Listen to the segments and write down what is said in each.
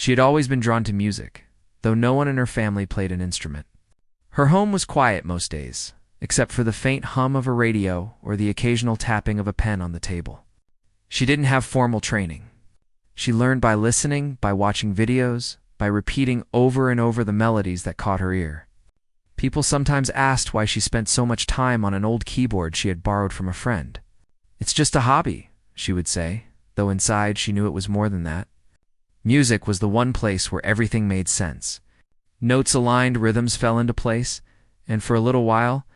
She had always been drawn to music, though no one in her family played an instrument. Her home was quiet most days, except for the faint hum of a radio or the occasional tapping of a pen on the table. She didn't have formal training. She learned by listening, by watching videos, by repeating over and over the melodies that caught her ear. People sometimes asked why she spent so much time on an old keyboard she had borrowed from a friend. "It's just a hobby," she would say, though inside she knew it was more than that. Music was the one place where everything made sense. Notes aligned, rhythms fell into place, and for a little while,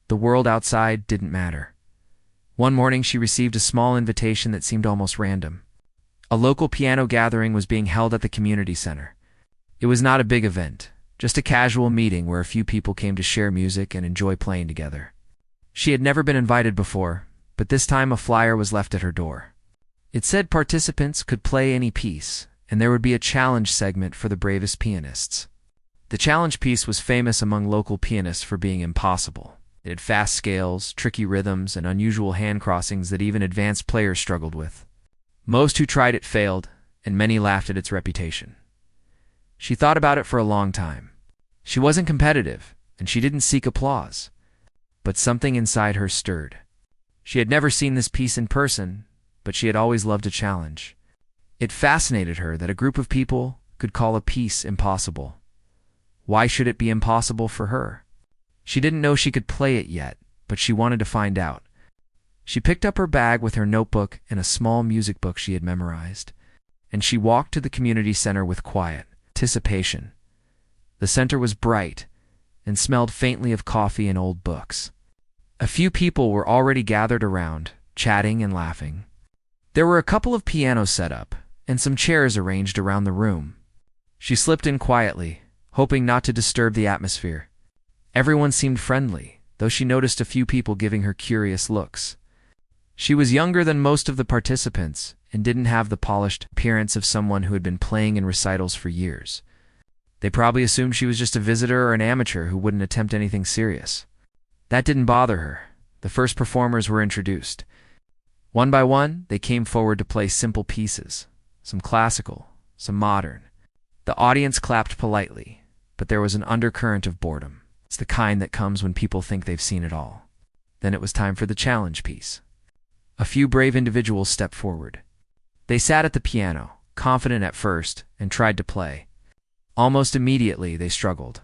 the world outside didn't matter. One morning she received a small invitation that seemed almost random. A local piano gathering was being held at the community center. It was not a big event, just a casual meeting where a few people came to share music and enjoy playing together. She had never been invited before, but this time a flyer was left at her door. It said participants could play any piece, and there would be a challenge segment for the bravest pianists. The challenge piece was famous among local pianists for being impossible. It had fast scales, tricky rhythms, and unusual hand crossings that even advanced players struggled with. Most who tried it failed, and many laughed at its reputation. She thought about it for a long time. She wasn't competitive, and she didn't seek applause. But something inside her stirred. She had never seen this piece in person, but she had always loved a challenge. It fascinated her that a group of people could call a piece impossible. Why should it be impossible for her? She didn't know she could play it yet, but she wanted to find out. She picked up her bag with her notebook and a small music book she had memorized, and she walked to the community center with quiet anticipation. The center was bright and smelled faintly of coffee and old books. A few people were already gathered around, chatting and laughing. There were a couple of pianos set up and some chairs arranged around the room. She slipped in quietly, hoping not to disturb the atmosphere. Everyone seemed friendly, though she noticed a few people giving her curious looks. She was younger than most of the participants and didn't have the polished appearance of someone who had been playing in recitals for years. They probably assumed she was just a visitor or an amateur who wouldn't attempt anything serious. That didn't bother her. The first performers were introduced. One by one, they came forward to play simple pieces, some classical, some modern. The audience clapped politely, but there was an undercurrent of boredom. It's the kind that comes when people think they've seen it all. Then it was time for the challenge piece. A few brave individuals stepped forward. They sat at the piano, confident at first, and tried to play. Almost immediately, they struggled.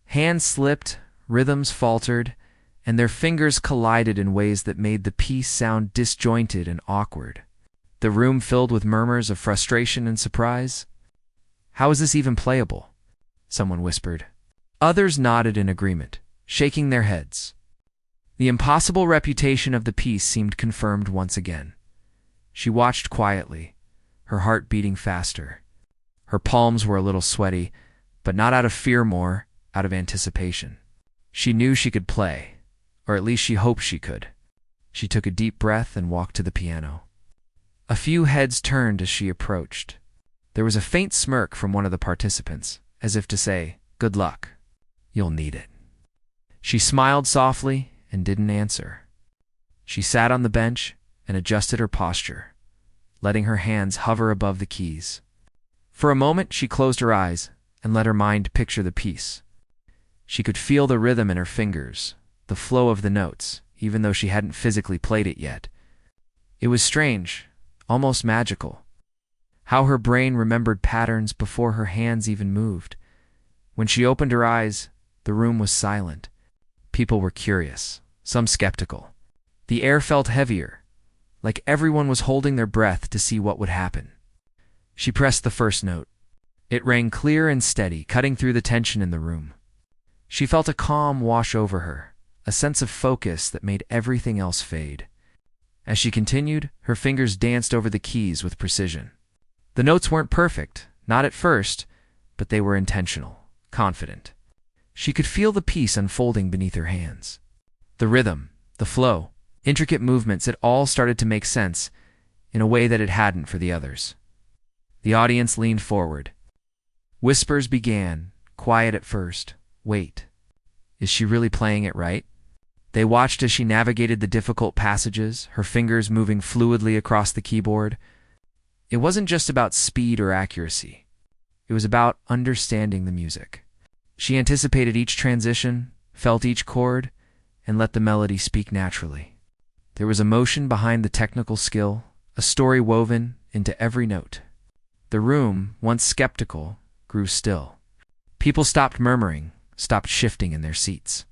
Hands slipped, rhythms faltered, and their fingers collided in ways that made the piece sound disjointed and awkward. The room filled with murmurs of frustration and surprise. "How is this even playable?" someone whispered. Others nodded in agreement, shaking their heads. The impossible reputation of the piece seemed confirmed once again. She watched quietly, her heart beating faster. Her palms were a little sweaty, but not out of fear, more out of anticipation. She knew she could play, or at least she hoped she could. She took a deep breath and walked to the piano. A few heads turned as she approached. There was a faint smirk from one of the participants, as if to say, "Good luck. You'll need it." She smiled softly and didn't answer. She sat on the bench and adjusted her posture, letting her hands hover above the keys. For a moment, she closed her eyes and let her mind picture the piece. She could feel the rhythm in her fingers, the flow of the notes, even though she hadn't physically played it yet. It was strange, almost magical. How her brain remembered patterns before her hands even moved. When she opened her eyes, the room was silent. People were curious, some skeptical. The air felt heavier, like everyone was holding their breath to see what would happen. She pressed the first note. It rang clear and steady, cutting through the tension in the room. She felt a calm wash over her, a sense of focus that made everything else fade. As she continued, her fingers danced over the keys with precision. The notes weren't perfect, not at first, but they were intentional, confident. She could feel the piece unfolding beneath her hands. The rhythm, the flow, intricate movements, it all started to make sense in a way that it hadn't for the others. The audience leaned forward. Whispers began, quiet at first. Wait, is she really playing it right? They watched as she navigated the difficult passages, her fingers moving fluidly across the keyboard. It wasn't just about speed or accuracy. It was about understanding the music. She anticipated each transition, felt each chord, and let the melody speak naturally. There was emotion behind the technical skill, a story woven into every note. The room, once skeptical, grew still. People stopped murmuring, stopped shifting in their seats.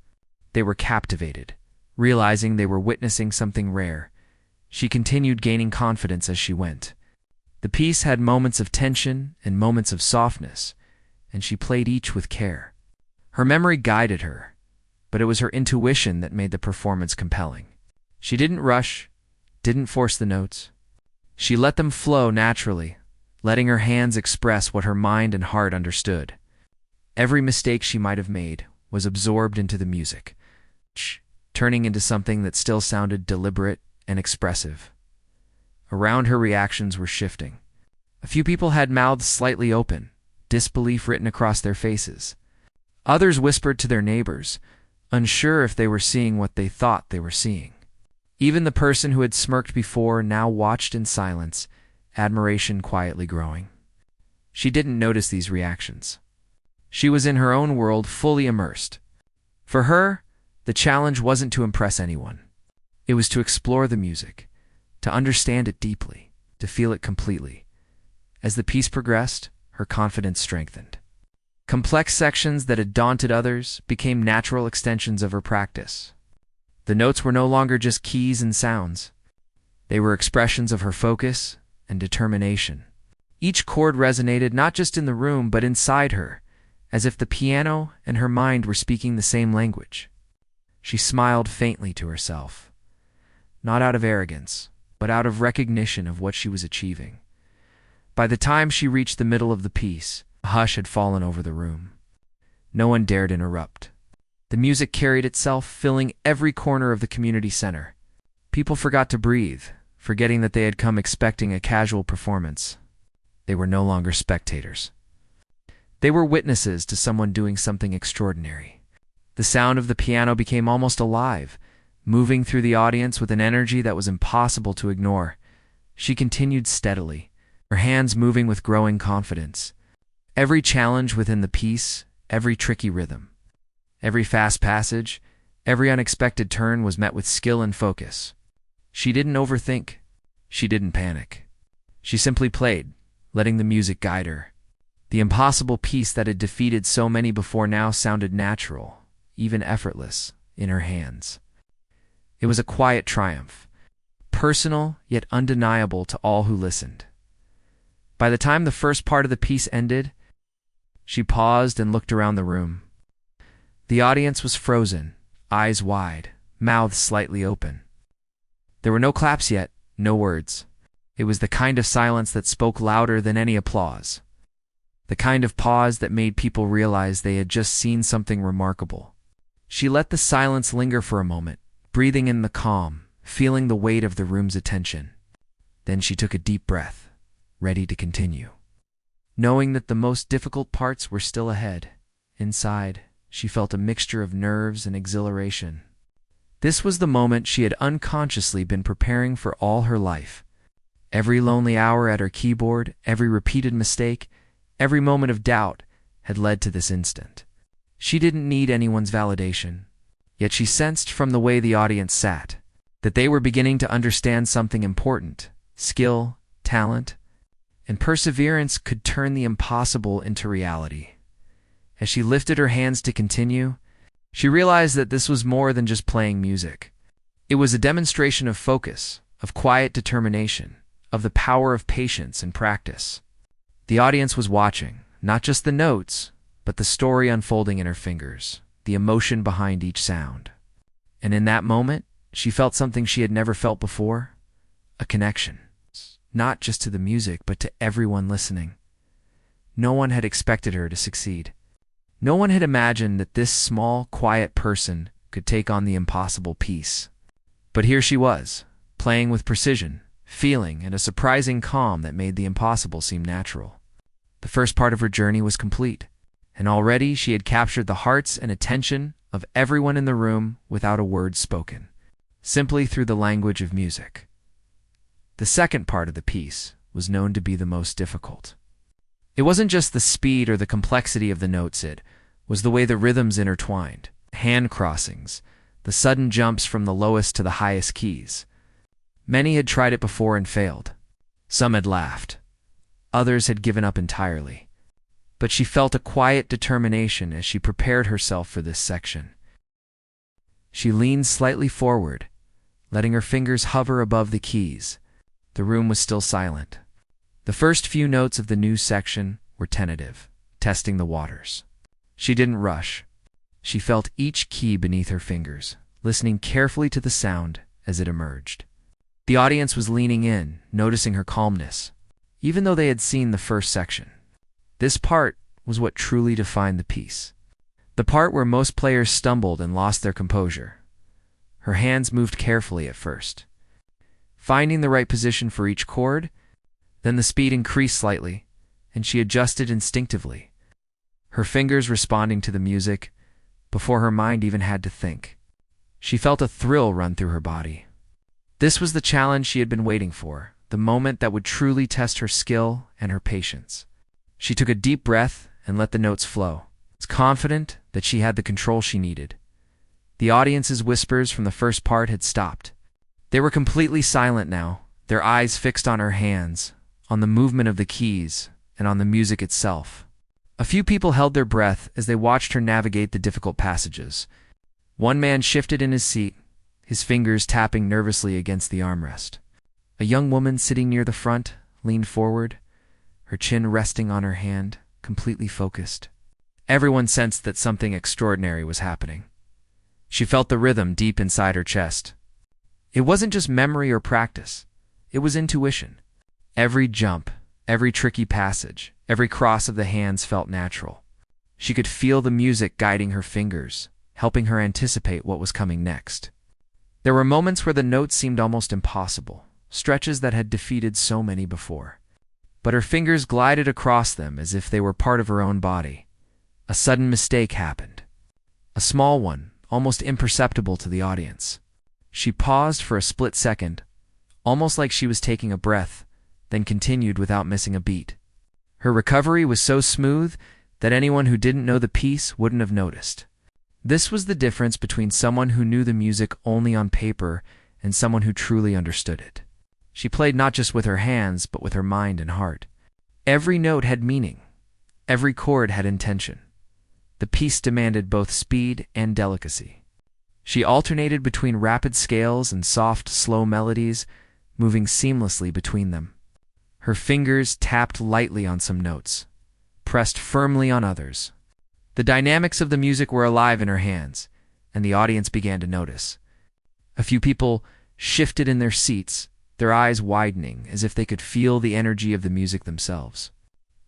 They were captivated, realizing they were witnessing something rare. She continued gaining confidence as she went. The piece had moments of tension and moments of softness, and she played each with care. Her memory guided her, but it was her intuition that made the performance compelling. She didn't rush, didn't force the notes. She let them flow naturally, letting her hands express what her mind and heart understood. Every mistake she might have made was absorbed into the music, turning into something that still sounded deliberate and expressive. Around her, reactions were shifting. A few people had mouths slightly open, disbelief written across their faces. Others whispered to their neighbors, unsure if they were seeing what they thought they were seeing. Even the person who had smirked before now watched in silence, admiration quietly growing. She didn't notice these reactions. She was in her own world, fully immersed. For her, the challenge wasn't to impress anyone. It was to explore the music, to understand it deeply, to feel it completely. As the piece progressed, her confidence strengthened. Complex sections that had daunted others became natural extensions of her practice. The notes were no longer just keys and sounds. They were expressions of her focus and determination. Each chord resonated not just in the room but inside her, as if the piano and her mind were speaking the same language. She smiled faintly to herself, not out of arrogance, but out of recognition of what she was achieving. By the time she reached the middle of the piece, a hush had fallen over the room. No one dared interrupt. The music carried itself, filling every corner of the community center. People forgot to breathe, forgetting that they had come expecting a casual performance. They were no longer spectators. They were witnesses to someone doing something extraordinary. The sound of the piano became almost alive, moving through the audience with an energy that was impossible to ignore. She continued steadily, her hands moving with growing confidence. Every challenge within the piece, every tricky rhythm, every fast passage, every unexpected turn was met with skill and focus. She didn't overthink. She didn't panic. She simply played, letting the music guide her. The impossible piece that had defeated so many before now sounded natural, even effortless, in her hands. It was a quiet triumph, personal yet undeniable to all who listened. By the time the first part of the piece ended, she paused and looked around the room. The audience was frozen, eyes wide, mouths slightly open. There were no claps yet, no words. It was the kind of silence that spoke louder than any applause. The kind of pause that made people realize they had just seen something remarkable. She let the silence linger for a moment, breathing in the calm, feeling the weight of the room's attention. Then she took a deep breath, ready to continue. Knowing that the most difficult parts were still ahead, inside, she felt a mixture of nerves and exhilaration. This was the moment she had unconsciously been preparing for all her life. Every lonely hour at her keyboard, every repeated mistake, every moment of doubt had led to this instant. She didn't need anyone's validation, yet she sensed from the way the audience sat that they were beginning to understand something important. Skill, talent, and perseverance could turn the impossible into reality. As she lifted her hands to continue, she realized that this was more than just playing music. It was a demonstration of focus, of quiet determination, of the power of patience and practice. The audience was watching, not just the notes, but the story unfolding in her fingers, the emotion behind each sound. And in that moment, she felt something she had never felt before, a connection, not just to the music, but to everyone listening. No one had expected her to succeed. No one had imagined that this small, quiet person could take on the impossible piece. But here she was, playing with precision, feeling, and a surprising calm that made the impossible seem natural. The first part of her journey was complete, and already she had captured the hearts and attention of everyone in the room without a word spoken, simply through the language of music. The second part of the piece was known to be the most difficult. It wasn't just the speed or the complexity of the notes, it was the way the rhythms intertwined, hand crossings, the sudden jumps from the lowest to the highest keys. Many had tried it before and failed. Some had laughed. Others had given up entirely. But she felt a quiet determination as she prepared herself for this section. She leaned slightly forward, letting her fingers hover above the keys. The room was still silent. The first few notes of the new section were tentative, testing the waters. She didn't rush. She felt each key beneath her fingers, listening carefully to the sound as it emerged. The audience was leaning in, noticing her calmness, even though they had seen the first section. This part was what truly defined the piece. The part where most players stumbled and lost their composure. Her hands moved carefully at first, finding the right position for each chord. Then the speed increased slightly, and she adjusted instinctively, her fingers responding to the music before her mind even had to think. She felt a thrill run through her body. This was the challenge she had been waiting for, the moment that would truly test her skill and her patience. She took a deep breath and let the notes flow, confident that she had the control she needed. The audience's whispers from the first part had stopped. They were completely silent now, their eyes fixed on her hands, on the movement of the keys, and on the music itself. A few people held their breath as they watched her navigate the difficult passages. One man shifted in his seat, his fingers tapping nervously against the armrest. A young woman sitting near the front leaned forward, her chin resting on her hand, completely focused. Everyone sensed that something extraordinary was happening. She felt the rhythm deep inside her chest. It wasn't just memory or practice. It was intuition. Every jump, every tricky passage, every cross of the hands felt natural. She could feel the music guiding her fingers, helping her anticipate what was coming next. There were moments where the notes seemed almost impossible, stretches that had defeated so many before. But her fingers glided across them as if they were part of her own body. A sudden mistake happened. A small one, almost imperceptible to the audience. She paused for a split second, almost like she was taking a breath, then continued without missing a beat. Her recovery was so smooth that anyone who didn't know the piece wouldn't have noticed. This was the difference between someone who knew the music only on paper and someone who truly understood it. She played not just with her hands, but with her mind and heart. Every note had meaning. Every chord had intention. The piece demanded both speed and delicacy. She alternated between rapid scales and soft, slow melodies, moving seamlessly between them. Her fingers tapped lightly on some notes, pressed firmly on others. The dynamics of the music were alive in her hands, and the audience began to notice. A few people shifted in their seats, their eyes widening as if they could feel the energy of the music themselves.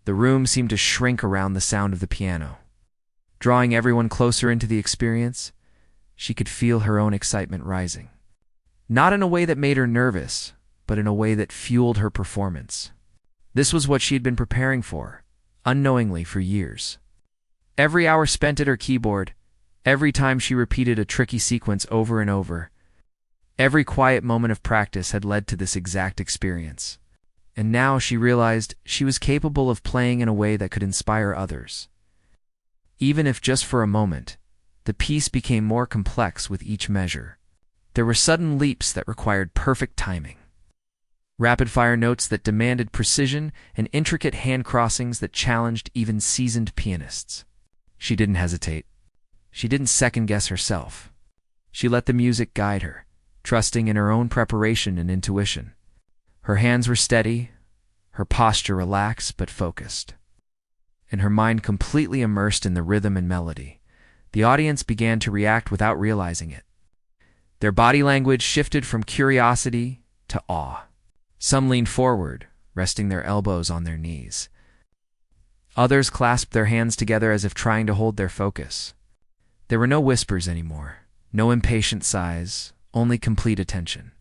The room seemed to shrink around the sound of the piano. Drawing everyone closer into the experience, she could feel her own excitement rising. Not in a way that made her nervous, but in a way that fueled her performance. This was what she had been preparing for, unknowingly for years. Every hour spent at her keyboard, every time she repeated a tricky sequence over and over, every quiet moment of practice had led to this exact experience. And now she realized she was capable of playing in a way that could inspire others. Even if just for a moment, the piece became more complex with each measure. There were sudden leaps that required perfect timing. Rapid-fire notes that demanded precision and intricate hand crossings that challenged even seasoned pianists. She didn't hesitate. She didn't second-guess herself. She let the music guide her, trusting in her own preparation and intuition. Her hands were steady, her posture relaxed but focused, and her mind completely immersed in the rhythm and melody. The audience began to react without realizing it. Their body language shifted from curiosity to awe. Some leaned forward, resting their elbows on their knees. Others clasped their hands together as if trying to hold their focus. There were no whispers anymore, no impatient sighs, only complete attention.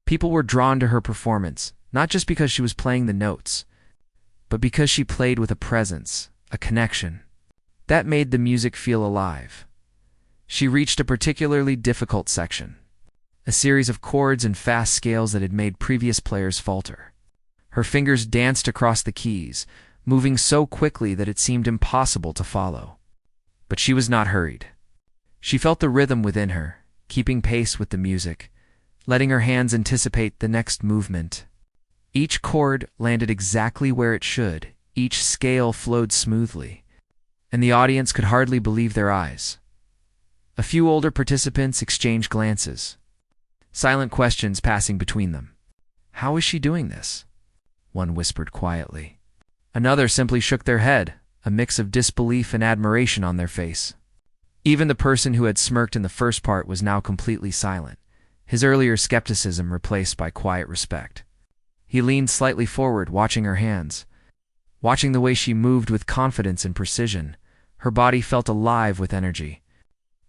People were drawn to her performance, not just because she was playing the notes, but because she played with a presence, a connection. That made the music feel alive. She reached a particularly difficult section, a series of chords and fast scales that had made previous players falter. Her fingers danced across the keys, moving so quickly that it seemed impossible to follow. But she was not hurried. She felt the rhythm within her, keeping pace with the music, letting her hands anticipate the next movement. Each chord landed exactly where it should, each scale flowed smoothly, and the audience could hardly believe their eyes. A few older participants exchanged glances, silent questions passing between them. "How is she doing this?" one whispered quietly. Another simply shook their head, a mix of disbelief and admiration on their face. Even the person who had smirked in the first part was now completely silent, his earlier skepticism replaced by quiet respect. He leaned slightly forward, watching her hands, watching the way she moved with confidence and precision. Her body felt alive with energy.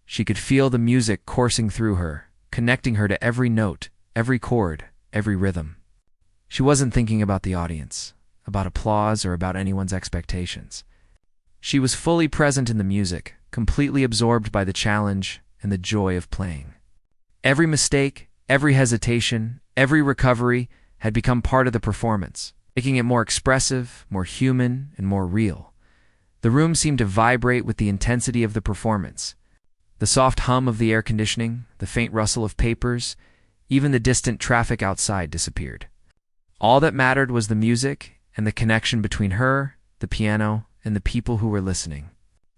She could feel the music coursing through her, connecting her to every note, every chord, every rhythm. She wasn't thinking about the audience, about applause, or about anyone's expectations. She was fully present in the music, completely absorbed by the challenge and the joy of playing. Every mistake, every hesitation, every recovery had become part of the performance, making it more expressive, more human, and more real. The room seemed to vibrate with the intensity of the performance. The soft hum of the air conditioning, the faint rustle of papers, even the distant traffic outside disappeared. All that mattered was the music and the connection between her, the piano, and the people who were listening.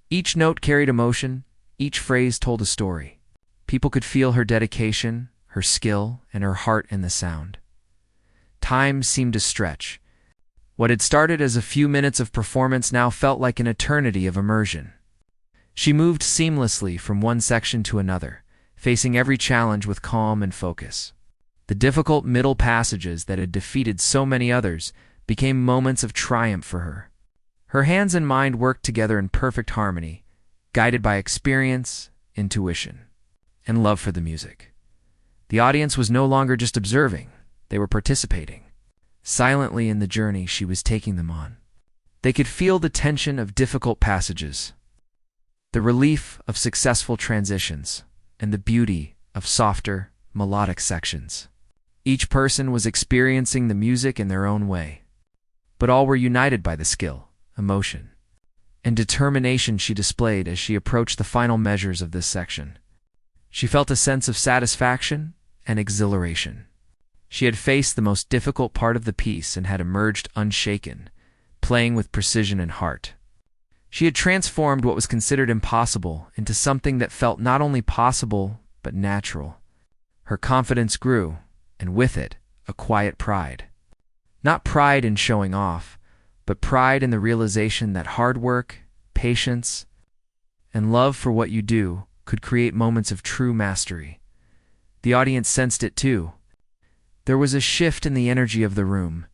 Each note carried emotion, each phrase told a story. People could feel her dedication, her skill, and her heart in the sound. Time seemed to stretch. What had started as a few minutes of performance now felt like an eternity of immersion. She moved seamlessly from one section to another, facing every challenge with calm and focus. The difficult middle passages that had defeated so many others became moments of triumph for her. Her hands and mind worked together in perfect harmony, guided by experience, intuition, and love for the music. The audience was no longer just observing, they were participating, silently in the journey she was taking them on. They could feel the tension of difficult passages, the relief of successful transitions, and the beauty of softer, melodic sections. Each person was experiencing the music in their own way, but all were united by the skill, emotion, and determination she displayed as she approached the final measures of this section. She felt a sense of satisfaction and exhilaration. She had faced the most difficult part of the piece and had emerged unshaken, playing with precision and heart. She had transformed what was considered impossible into something that felt not only possible, but natural. Her confidence grew, and with it, a quiet pride. Not pride in showing off, but pride in the realization that hard work, patience, and love for what you do could create moments of true mastery. The audience sensed it too. There was a shift in the energy of the room.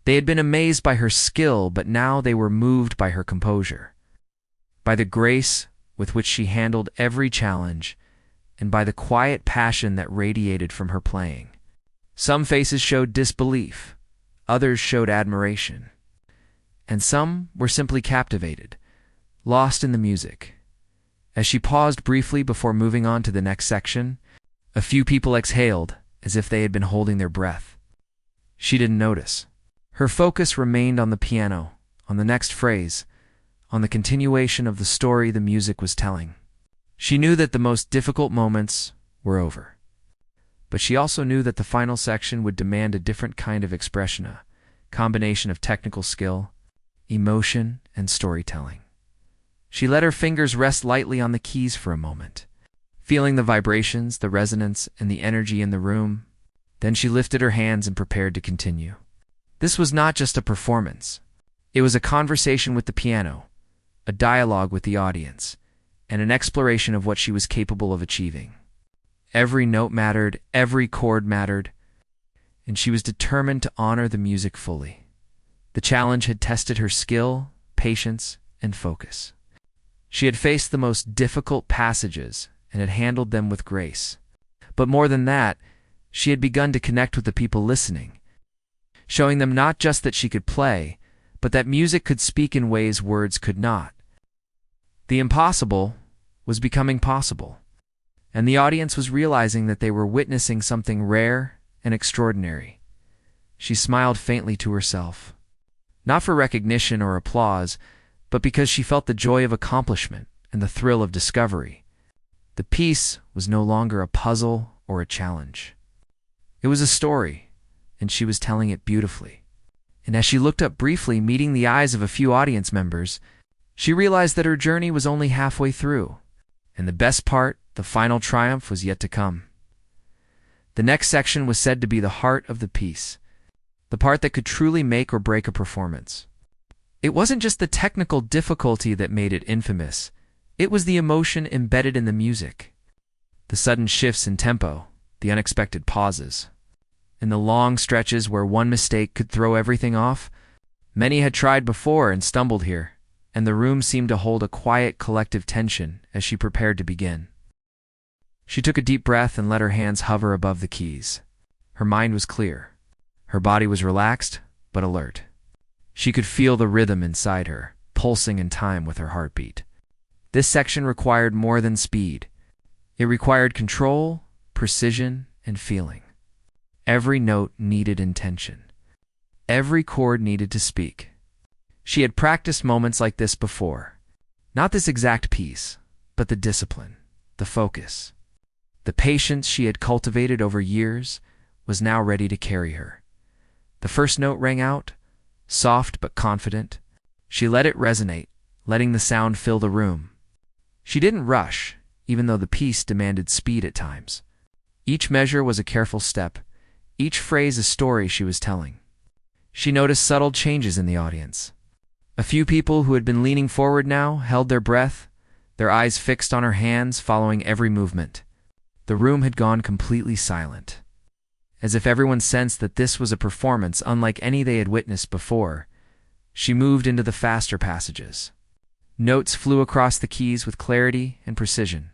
They had been amazed by her skill, but now they were moved by her composure, by the grace with which she handled every challenge, and by the quiet passion that radiated from her playing. Some faces showed disbelief, others showed admiration, and some were simply captivated, lost in the music. As she paused briefly before moving on to the next section, a few people exhaled as if they had been holding their breath. She didn't notice. Her focus remained on the piano, on the next phrase, on the continuation of the story the music was telling. She knew that the most difficult moments were over, but she also knew that the final section would demand a different kind of expression, a combination of technical skill, emotion, and storytelling. She let her fingers rest lightly on the keys for a moment, feeling the vibrations, the resonance, and the energy in the room. Then she lifted her hands and prepared to continue. This was not just a performance. It was a conversation with the piano, a dialogue with the audience, and an exploration of what she was capable of achieving. Every note mattered, every chord mattered, and she was determined to honor the music fully. The challenge had tested her skill, patience, and focus. She had faced the most difficult passages and had handled them with grace. But more than that, she had begun to connect with the people listening, showing them not just that she could play, but that music could speak in ways words could not. The impossible was becoming possible, and the audience was realizing that they were witnessing something rare and extraordinary. She smiled faintly to herself. not for recognition or applause, but because she felt the joy of accomplishment and the thrill of discovery. The piece was no longer a puzzle or a challenge. It was a story, and she was telling it beautifully. And as she looked up briefly, meeting the eyes of a few audience members, she realized that her journey was only halfway through, and the best part, the final triumph, was yet to come. The next section was said to be the heart of the piece, the part that could truly make or break a performance. It wasn't just the technical difficulty that made it infamous, it was the emotion embedded in the music. The sudden shifts in tempo, the unexpected pauses, and the long stretches where one mistake could throw everything off. Many had tried before and stumbled here, and the room seemed to hold a quiet collective tension as she prepared to begin. She took a deep breath and let her hands hover above the keys. Her mind was clear. Her body was relaxed, but alert. She could feel the rhythm inside her, pulsing in time with her heartbeat. This section required more than speed. It required control, precision, and feeling. Every note needed intention. Every chord needed to speak. She had practiced moments like this before. Not this exact piece, but the discipline, the focus. The patience she had cultivated over years was now ready to carry her. The first note rang out, soft but confident. She let it resonate, letting the sound fill the room. She didn't rush, even though the piece demanded speed at times. Each measure was a careful step, each phrase a story she was telling. She noticed subtle changes in the audience. A few people who had been leaning forward now held their breath, their eyes fixed on her hands, following every movement. The room had gone completely silent. As if everyone sensed that this was a performance unlike any they had witnessed before, she moved into the faster passages. Notes flew across the keys with clarity and precision.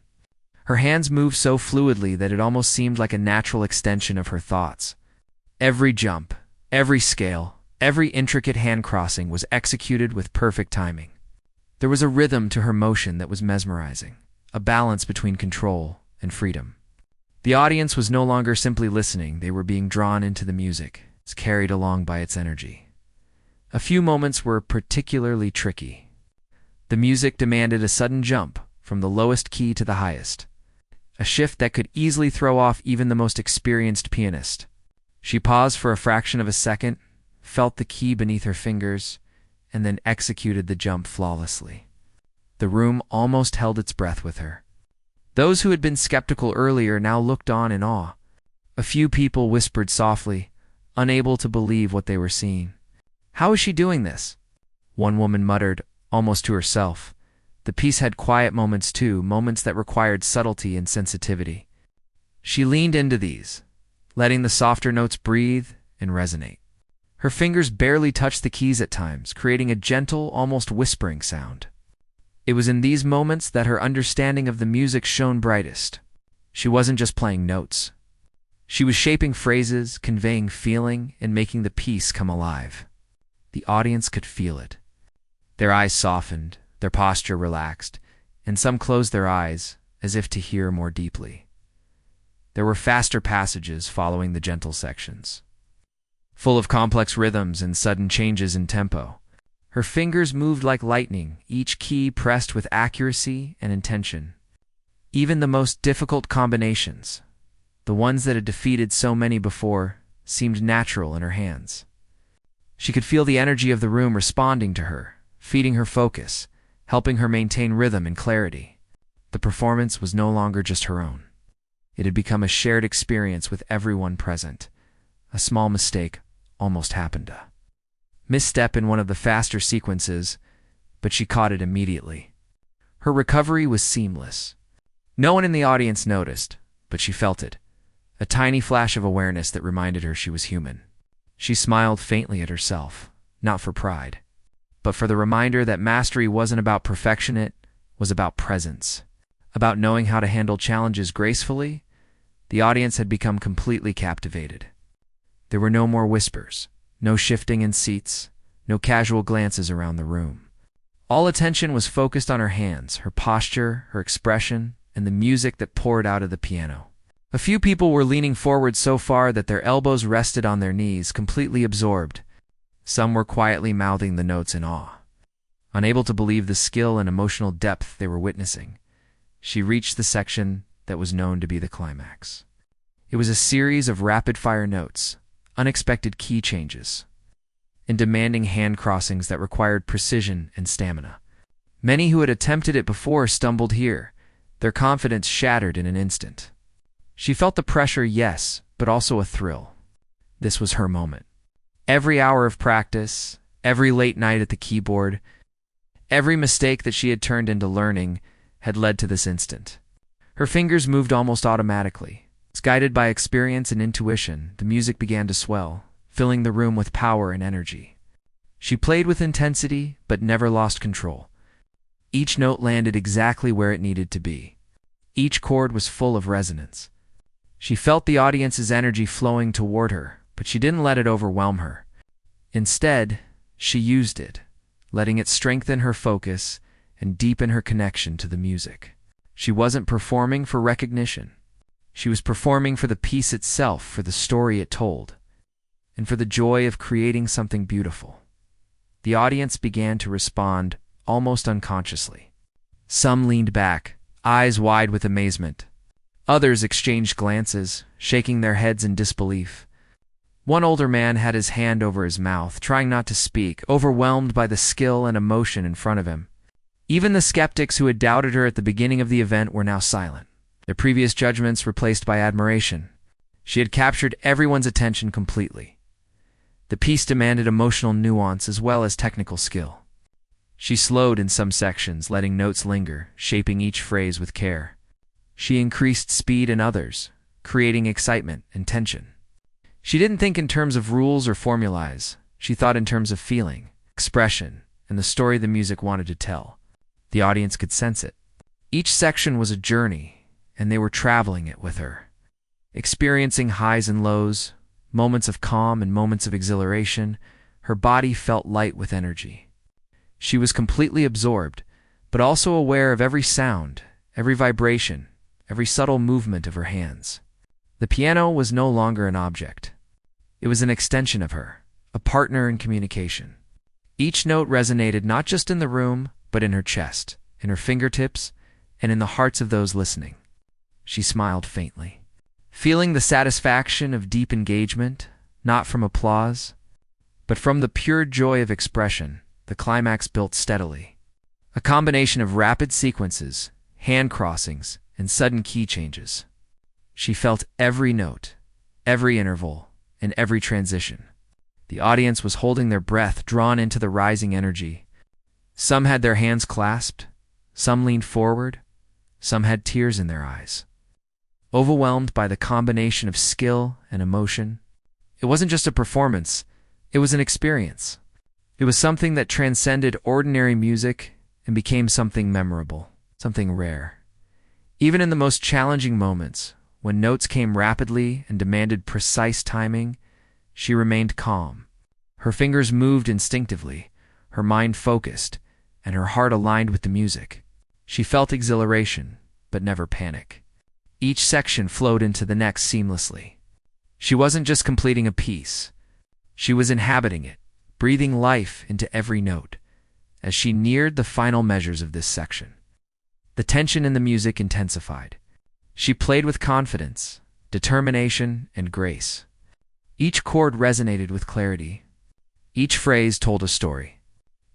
Her hands moved so fluidly that it almost seemed like a natural extension of her thoughts. Every jump, every scale, every intricate hand crossing was executed with perfect timing. There was a rhythm to her motion that was mesmerizing, a balance between control and freedom. The audience was no longer simply listening, they were being drawn into the music, carried along by its energy. A few moments were particularly tricky. The music demanded a sudden jump from the lowest key to the highest, a shift that could easily throw off even the most experienced pianist. She paused for a fraction of a second, felt the key beneath her fingers, and then executed the jump flawlessly. The room almost held its breath with her. Those who had been skeptical earlier now looked on in awe. A few people whispered softly, unable to believe what they were seeing. "How is she doing this?" One woman muttered, almost to herself. The piece had quiet moments too, moments that required subtlety and sensitivity. She leaned into these, letting the softer notes breathe and resonate. Her fingers barely touched the keys at times, creating a gentle, almost whispering sound. It was in these moments that her understanding of the music shone brightest. She wasn't just playing notes. She was shaping phrases, conveying feeling, and making the piece come alive. The audience could feel it. Their eyes softened, their posture relaxed, and some closed their eyes as if to hear more deeply. There were faster passages following the gentle sections, full of complex rhythms and sudden changes in tempo. Her fingers moved like lightning, each key pressed with accuracy and intention. Even the most difficult combinations, the ones that had defeated so many before, seemed natural in her hands. She could feel the energy of the room responding to her, feeding her focus, helping her maintain rhythm and clarity. The performance was no longer just her own. It had become a shared experience with everyone present. A small mistake almost happened to misstep in one of the faster sequences, but she caught it immediately. Her recovery was seamless. No one in the audience noticed, but she felt it, a tiny flash of awareness that reminded her she was human. She smiled faintly at herself, not for pride, but for the reminder that mastery wasn't about perfection, it was about presence, about knowing how to handle challenges gracefully. The audience had become completely captivated. There were no more whispers, no shifting in seats, no casual glances around the room. All attention was focused on her hands, her posture, her expression, and the music that poured out of the piano. A few people were leaning forward so far that their elbows rested on their knees, completely absorbed. Some were quietly mouthing the notes in awe, unable to believe the skill and emotional depth they were witnessing. She reached the section that was known to be the climax. It was a series of rapid-fire notes, unexpected key changes, and demanding hand crossings that required precision and stamina. Many who had attempted it before stumbled here, their confidence shattered in an instant. She felt the pressure, yes, but also a thrill. This was her moment. Every hour of practice, every late night at the keyboard, every mistake that she had turned into learning had led to this instant. Her fingers moved almost automatically. Guided by experience and intuition, the music began to swell, filling the room with power and energy. She played with intensity, but never lost control. Each note landed exactly where it needed to be. Each chord was full of resonance. She felt the audience's energy flowing toward her, but she didn't let it overwhelm her. Instead, she used it, letting it strengthen her focus and deepen her connection to the music. She wasn't performing for recognition. She was performing for the piece itself, for the story it told, and for the joy of creating something beautiful. The audience began to respond almost unconsciously. Some leaned back, eyes wide with amazement. Others exchanged glances, shaking their heads in disbelief. One older man had his hand over his mouth, trying not to speak, overwhelmed by the skill and emotion in front of him. Even the skeptics who had doubted her at the beginning of the event were now silent, their previous judgments replaced by admiration. She had captured everyone's attention completely. The piece demanded emotional nuance as well as technical skill. She slowed in some sections, letting notes linger, shaping each phrase with care. She increased speed in others, creating excitement and tension. She didn't think in terms of rules or formulas. She thought in terms of feeling, expression, and the story the music wanted to tell. The audience could sense it. Each section was a journey, and they were traveling it with her, experiencing highs and lows, moments of calm and moments of exhilaration. Her body felt light with energy. She was completely absorbed, but also aware of every sound, every vibration, every subtle movement of her hands. The piano was no longer an object. It was an extension of her, a partner in communication. Each note resonated not just in the room, but in her chest, in her fingertips, and in the hearts of those listening. She smiled faintly, feeling the satisfaction of deep engagement, not from applause, but from the pure joy of expression. The climax built steadily. A combination of rapid sequences, hand crossings, and sudden key changes. She felt every note, every interval, and every transition. The audience was holding their breath, drawn into the rising energy. Some had their hands clasped, some leaned forward, some had tears in their eyes. Overwhelmed by the combination of skill and emotion, it wasn't just a performance, it was an experience. It was something that transcended ordinary music and became something memorable, something rare. Even in the most challenging moments, when notes came rapidly and demanded precise timing, she remained calm. Her fingers moved instinctively, her mind focused, and her heart aligned with the music. She felt exhilaration, but never panic. Each section flowed into the next seamlessly. She wasn't just completing a piece. She was inhabiting it, breathing life into every note. As she neared the final measures of this section, the tension in the music intensified. She played with confidence, determination, and grace. Each chord resonated with clarity. Each phrase told a story.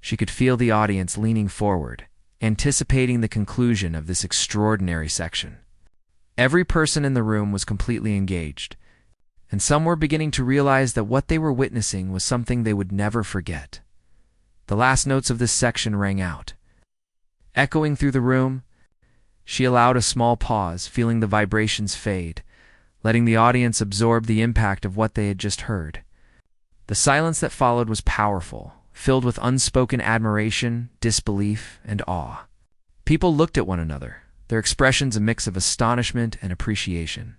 She could feel the audience leaning forward, anticipating the conclusion of this extraordinary section. Every person in the room was completely engaged, and some were beginning to realize that what they were witnessing was something they would never forget. The last notes of this section rang out. Echoing through the room, she allowed a small pause, feeling the vibrations fade, letting the audience absorb the impact of what they had just heard. The silence that followed was powerful, filled with unspoken admiration, disbelief, and awe. People looked at one another, their expressions a mix of astonishment and appreciation.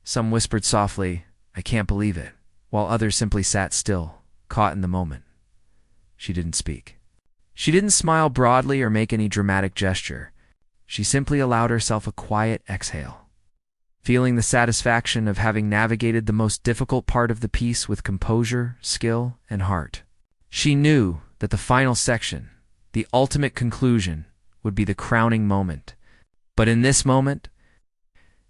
Some whispered softly, "I can't believe it," while others simply sat still, caught in the moment. She didn't speak. She didn't smile broadly or make any dramatic gesture. She simply allowed herself a quiet exhale, feeling the satisfaction of having navigated the most difficult part of the piece with composure, skill, and heart. She knew that the final section, the ultimate conclusion, would be the crowning moment. But in this moment,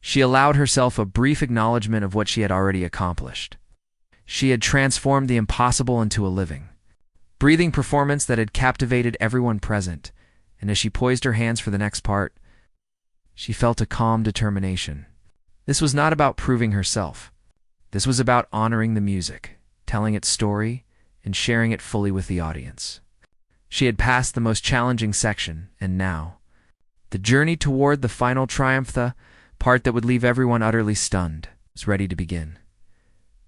she allowed herself a brief acknowledgement of what she had already accomplished. She had transformed the impossible into a living, breathing performance that had captivated everyone present, and as she poised her hands for the next part, she felt a calm determination. This was not about proving herself. This was about honoring the music, telling its story, and sharing it fully with the audience. She had passed the most challenging section, and now, the journey toward the final triumph, the part that would leave everyone utterly stunned, was ready to begin.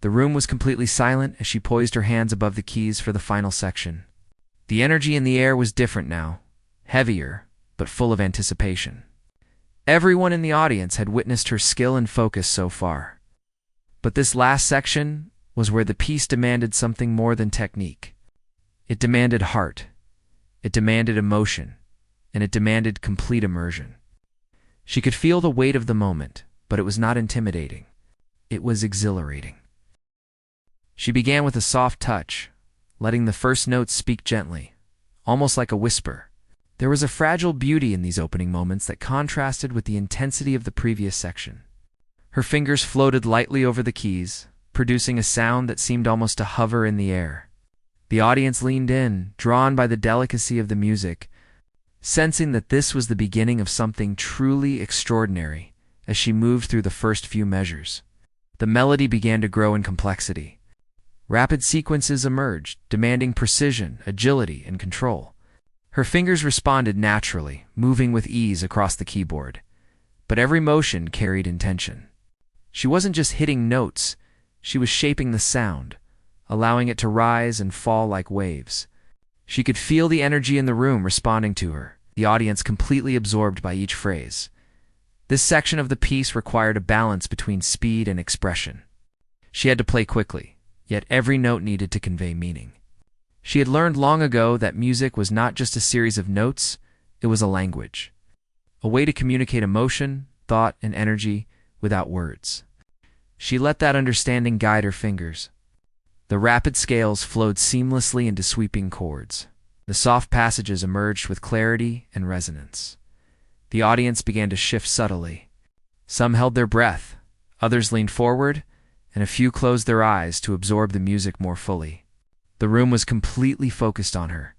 The room was completely silent as she poised her hands above the keys for the final section. The energy in the air was different now, heavier, but full of anticipation. Everyone in the audience had witnessed her skill and focus so far. But this last section was where the piece demanded something more than technique. It demanded heart, it demanded emotion, and it demanded complete immersion. She could feel the weight of the moment, but it was not intimidating. It was exhilarating. She began with a soft touch, letting the first notes speak gently, almost like a whisper. There was a fragile beauty in these opening moments that contrasted with the intensity of the previous section. Her fingers floated lightly over the keys, producing a sound that seemed almost to hover in the air. The audience leaned in, drawn by the delicacy of the music, sensing that this was the beginning of something truly extraordinary as she moved through the first few measures. The melody began to grow in complexity. Rapid sequences emerged, demanding precision, agility, and control. Her fingers responded naturally, moving with ease across the keyboard. But every motion carried intention. She wasn't just hitting notes, she was shaping the sound, allowing it to rise and fall like waves. She could feel the energy in the room responding to her, the audience completely absorbed by each phrase. This section of the piece required a balance between speed and expression. She had to play quickly, yet every note needed to convey meaning. She had learned long ago that music was not just a series of notes, it was a language, a way to communicate emotion, thought, and energy without words. She let that understanding guide her fingers. The rapid scales flowed seamlessly into sweeping chords. The soft passages emerged with clarity and resonance. The audience began to shift subtly. Some held their breath, others leaned forward, and a few closed their eyes to absorb the music more fully. The room was completely focused on her.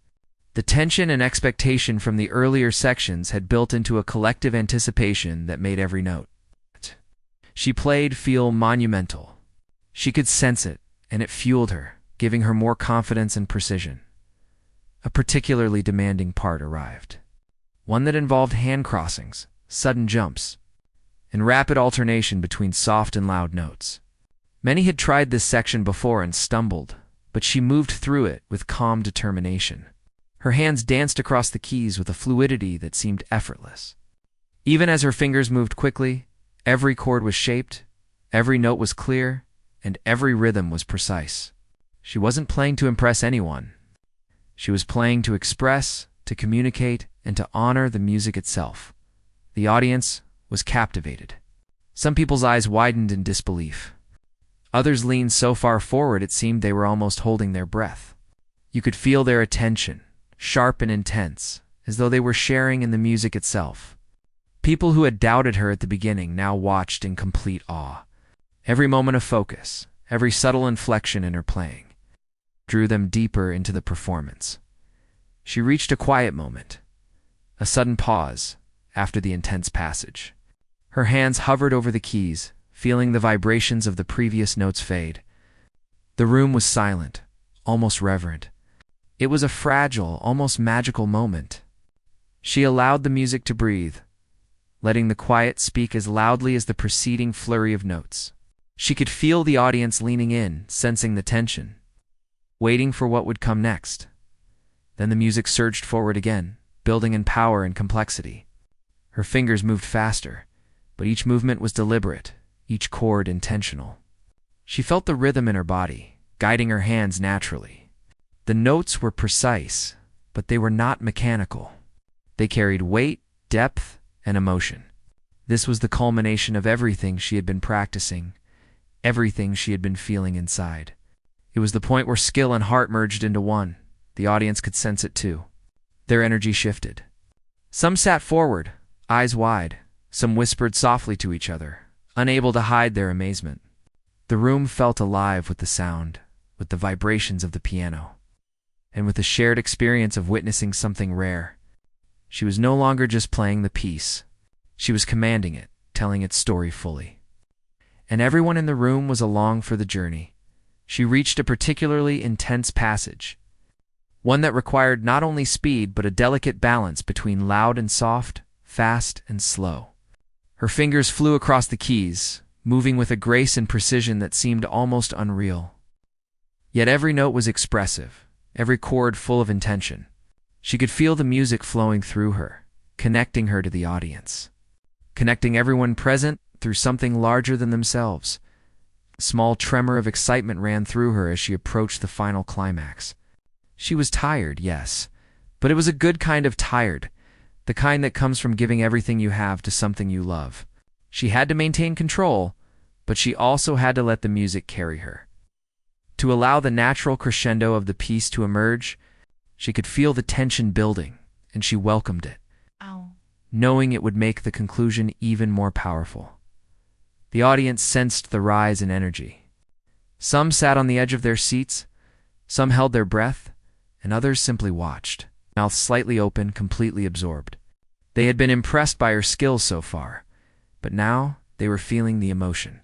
The tension and expectation from the earlier sections had built into a collective anticipation that made every note she played feel monumental. She could sense it, and it fueled her, giving her more confidence and precision. A particularly demanding part arrived. One that involved hand crossings, sudden jumps, and rapid alternation between soft and loud notes. Many had tried this section before and stumbled, but she moved through it with calm determination. Her hands danced across the keys with a fluidity that seemed effortless. Even as her fingers moved quickly, every chord was shaped, every note was clear, and every rhythm was precise. She wasn't playing to impress anyone. She was playing to express, to communicate, and to honor the music itself. The audience was captivated. Some people's eyes widened in disbelief. Others leaned so far forward it seemed they were almost holding their breath. You could feel their attention, sharp and intense, as though they were sharing in the music itself. People who had doubted her at the beginning now watched in complete awe. Every moment of focus, every subtle inflection in her playing, drew them deeper into the performance. She reached a quiet moment, a sudden pause after the intense passage. Her hands hovered over the keys, feeling the vibrations of the previous notes fade. The room was silent, almost reverent. It was a fragile, almost magical moment. She allowed the music to breathe, letting the quiet speak as loudly as the preceding flurry of notes. She could feel the audience leaning in, sensing the tension, waiting for what would come next. Then the music surged forward again, building in power and complexity. Her fingers moved faster, but each movement was deliberate, each chord intentional. She felt the rhythm in her body, guiding her hands naturally. The notes were precise, but they were not mechanical. They carried weight, depth, and emotion. This was the culmination of everything she had been practicing, everything she had been feeling inside. It was the point where skill and heart merged into one, the audience could sense it too. Their energy shifted. Some sat forward, eyes wide. Some whispered softly to each other, unable to hide their amazement. The room felt alive with the sound, with the vibrations of the piano, and with the shared experience of witnessing something rare. She was no longer just playing the piece. She was commanding it, telling its story fully. And everyone in the room was along for the journey. She reached a particularly intense passage, one that required not only speed but a delicate balance between loud and soft, fast and slow. Her fingers flew across the keys, moving with a grace and precision that seemed almost unreal. Yet every note was expressive, every chord full of intention. She could feel the music flowing through her, connecting her to the audience, connecting everyone present through something larger than themselves. A small tremor of excitement ran through her as she approached the final climax. She was tired, yes, but it was a good kind of tired, the kind that comes from giving everything you have to something you love. She had to maintain control, but she also had to let the music carry her. To allow the natural crescendo of the piece to emerge, she could feel the tension building, and she welcomed it, knowing it would make the conclusion even more powerful. The audience sensed the rise in energy. Some sat on the edge of their seats, some held their breath, and others simply watched, mouths slightly open, completely absorbed. They had been impressed by her skills so far, but now they were feeling the emotion,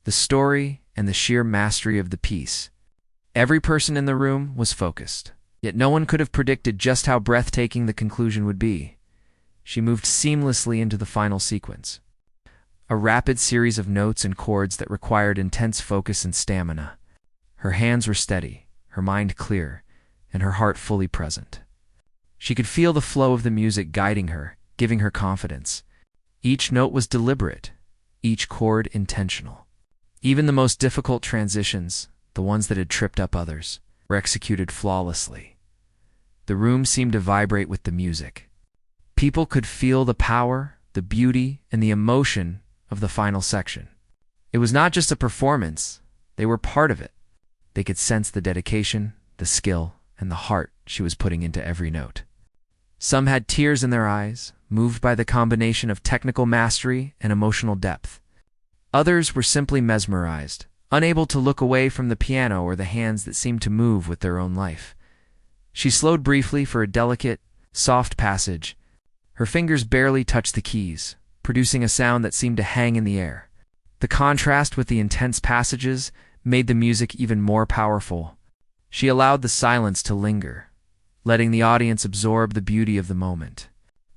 the story, and the sheer mastery of the piece. Every person in the room was focused, yet no one could have predicted just how breathtaking the conclusion would be. She moved seamlessly into the final sequence, a rapid series of notes and chords that required intense focus and stamina. Her hands were steady, her mind clear, and her heart fully present. She could feel the flow of the music guiding her, giving her confidence. Each note was deliberate, each chord intentional. Even the most difficult transitions, the ones that had tripped up others, were executed flawlessly. The room seemed to vibrate with the music. People could feel the power, the beauty, and the emotion of the final section. It was not just a performance, they were part of it. They could sense the dedication, the skill, and the heart she was putting into every note. Some had tears in their eyes, moved by the combination of technical mastery and emotional depth. Others were simply mesmerized, unable to look away from the piano or the hands that seemed to move with their own life. She slowed briefly for a delicate, soft passage. Her fingers barely touched the keys, producing a sound that seemed to hang in the air. The contrast with the intense passages made the music even more powerful. She allowed the silence to linger, letting the audience absorb the beauty of the moment.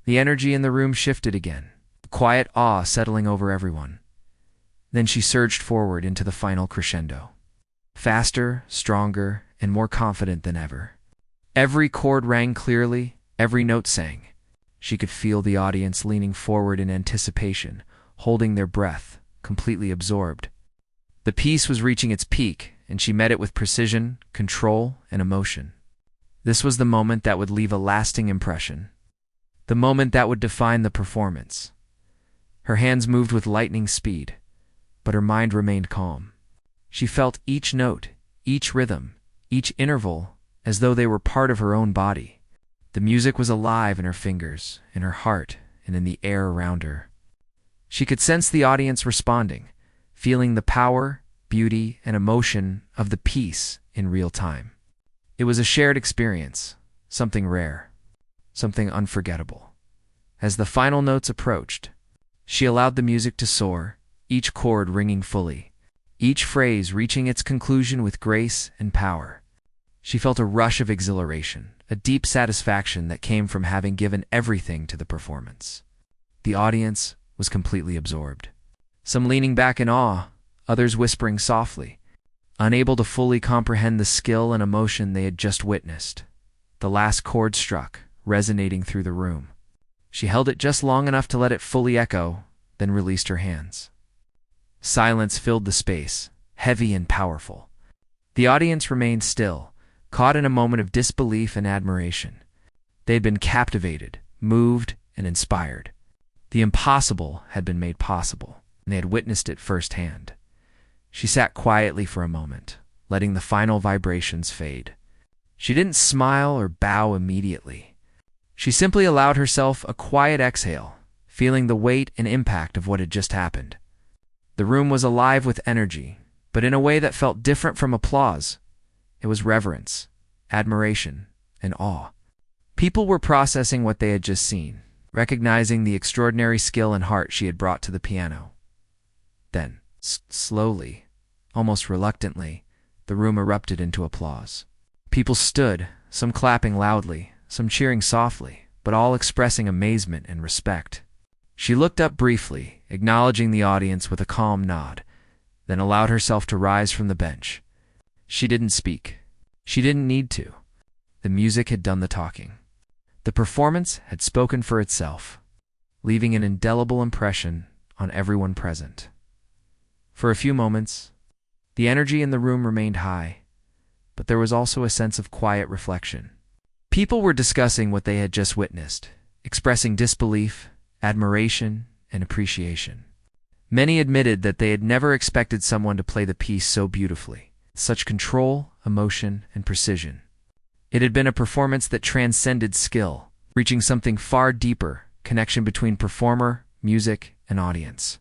The energy in the room shifted again, quiet awe settling over everyone. Then she surged forward into the final crescendo, faster, stronger, and more confident than ever. Every chord rang clearly, every note sang. She could feel the audience leaning forward in anticipation, holding their breath, completely absorbed. The piece was reaching its peak, and she met it with precision, control, and emotion. This was the moment that would leave a lasting impression, the moment that would define the performance. Her hands moved with lightning speed, but her mind remained calm. She felt each note, each rhythm, each interval, as though they were part of her own body. The music was alive in her fingers, in her heart, and in the air around her. She could sense the audience responding, feeling the power, beauty, and emotion of the piece in real time. It was a shared experience, something rare, something unforgettable. As the final notes approached, she allowed the music to soar, each chord ringing fully, each phrase reaching its conclusion with grace and power. She felt a rush of exhilaration, a deep satisfaction that came from having given everything to the performance. The audience was completely absorbed, some leaning back in awe, others whispering softly, unable to fully comprehend the skill and emotion they had just witnessed. The last chord struck, resonating through the room. She held it just long enough to let it fully echo, then released her hands. Silence filled the space, heavy and powerful. The audience remained still, caught in a moment of disbelief and admiration. They had been captivated, moved, and inspired. The impossible had been made possible, and they had witnessed it firsthand. She sat quietly for a moment, letting the final vibrations fade. She didn't smile or bow immediately. She simply allowed herself a quiet exhale, feeling the weight and impact of what had just happened. The room was alive with energy, but in a way that felt different from applause. It was reverence, admiration, and awe. People were processing what they had just seen, recognizing the extraordinary skill and heart she had brought to the piano. Then, slowly, almost reluctantly, the room erupted into applause. People stood, some clapping loudly, some cheering softly, but all expressing amazement and respect. She looked up briefly, acknowledging the audience with a calm nod, then allowed herself to rise from the bench. She didn't speak. She didn't need to. The music had done the talking. The performance had spoken for itself, leaving an indelible impression on everyone present. For a few moments, the energy in the room remained high, but there was also a sense of quiet reflection. People were discussing what they had just witnessed, expressing disbelief, admiration, and appreciation. Many admitted that they had never expected someone to play the piece so beautifully, such control, emotion, and precision. It had been a performance that transcended skill, reaching something far deeper, connection between performer, music, and audience.